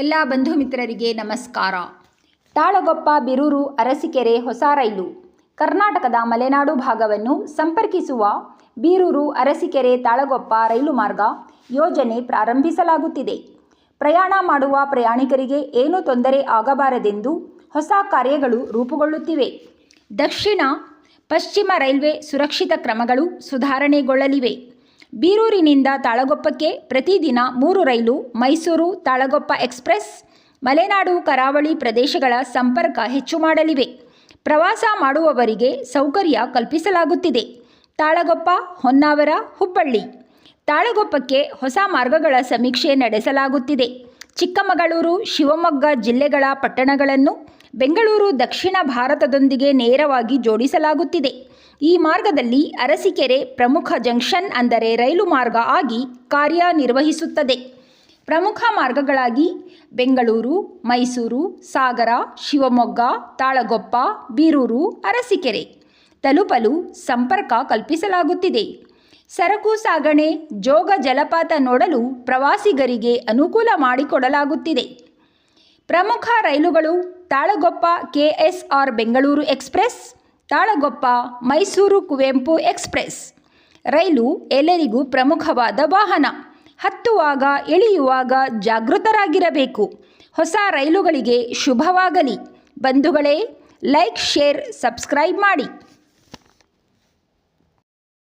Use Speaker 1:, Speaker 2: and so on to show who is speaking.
Speaker 1: ಎಲ್ಲ ಬಂಧು ಮಿತ್ರರಿಗೆ ನಮಸ್ಕಾರ. ತಾಳಗೊಪ್ಪ ಬೀರೂರು ಅರಸೀಕೆರೆ ಹೊಸ ರೈಲು ಕರ್ನಾಟಕದ ಮಲೆನಾಡು ಭಾಗವನ್ನು ಸಂಪರ್ಕಿಸುವ ಬೀರೂರು ಅರಸೀಕೆರೆ ತಾಳಗೊಪ್ಪ ರೈಲು ಮಾರ್ಗ ಯೋಜನೆ ಪ್ರಾರಂಭಿಸಲಾಗುತ್ತಿದೆ. ಪ್ರಯಾಣ ಮಾಡುವ ಪ್ರಯಾಣಿಕರಿಗೆ ಏನೂ ತೊಂದರೆ ಆಗಬಾರದೆಂದು ಹೊಸ ಕಾರ್ಯಗಳು ರೂಪುಗೊಳ್ಳುತ್ತಿವೆ. ದಕ್ಷಿಣ ಪಶ್ಚಿಮ ರೈಲ್ವೆ ಸುರಕ್ಷಿತ ಕ್ರಮಗಳು ಸುಧಾರಣೆಗೊಳ್ಳಲಿವೆ. ಬೀರೂರಿನಿಂದ ತಾಳಗೊಪ್ಪಕ್ಕೆ ಪ್ರತಿದಿನ 3 ರೈಲು, ಮೈಸೂರು ತಾಳಗೊಪ್ಪ ಎಕ್ಸ್ಪ್ರೆಸ್ ಮಲೆನಾಡು ಕರಾವಳಿ ಪ್ರದೇಶಗಳ ಸಂಪರ್ಕ ಹೆಚ್ಚು ಮಾಡಲಿವೆ. ಪ್ರವಾಸ ಮಾಡುವವರಿಗೆ ಸೌಕರ್ಯ ಕಲ್ಪಿಸಲಾಗುತ್ತಿದೆ. ತಾಳಗೊಪ್ಪ, ಹೊನ್ನಾವರ, ಹುಬ್ಬಳ್ಳಿ. ತಾಳಗೊಪ್ಪಕ್ಕೆ ಹೊಸ ಮಾರ್ಗಗಳ ಸಮೀಕ್ಷೆ ನಡೆಸಲಾಗುತ್ತಿದೆ. ಚಿಕ್ಕಮಗಳೂರು, ಶಿವಮೊಗ್ಗ ಜಿಲ್ಲೆಗಳ ಪಟ್ಟಣಗಳನ್ನು ಬೆಂಗಳೂರು ದಕ್ಷಿಣ ಭಾರತದೊಂದಿಗೆ ನೇರವಾಗಿ ಜೋಡಿಸಲಾಗುತ್ತಿದೆ. ಈ ಮಾರ್ಗದಲ್ಲಿ ಅರಸೀಕೆರೆ ಪ್ರಮುಖ ಜಂಕ್ಷನ್ ಅಂದರೆ ರೈಲು ಮಾರ್ಗ ಆಗಿ ಕಾರ್ಯನಿರ್ವಹಿಸುತ್ತದೆ. ಪ್ರಮುಖ ಮಾರ್ಗಗಳಾಗಿ ಬೆಂಗಳೂರು, ಮೈಸೂರು, ಸಾಗರ, ಶಿವಮೊಗ್ಗ, ತಾಳಗೊಪ್ಪ, ಬೀರೂರು, ಅರಸೀಕೆರೆ ತಲುಪಲು ಸಂಪರ್ಕ ಕಲ್ಪಿಸಲಾಗುತ್ತಿದೆ. ಸರಕು ಸಾಗಣೆ, ಜೋಗ ಜಲಪಾತ ನೋಡಲು ಪ್ರವಾಸಿಗರಿಗೆ ಅನುಕೂಲ ಮಾಡಿಕೊಡಲಾಗುತ್ತಿದೆ. ಪ್ರಮುಖ ರೈಲುಗಳು Talaguppa KSR Bengaluru Express, Talaguppa Mysuru Kuvempu Express. ರೈಲು ಎಲ್ಲರಿಗೂ ಪ್ರಮುಖವಾದ ವಾಹನ. ಹತ್ತುವಾಗ ಇಳಿಯುವಾಗ ಜಾಗೃತರಾಗಿರಬೇಕು. ಹೊಸ ರೈಲುಗಳಿಗೆ ಶುಭವಾಗಲಿ. ಬಂಧುಗಳೇ, ಲೈಕ್, ಶೇರ್, ಸಬ್ಸ್ಕ್ರೈಬ್ ಮಾಡಿ.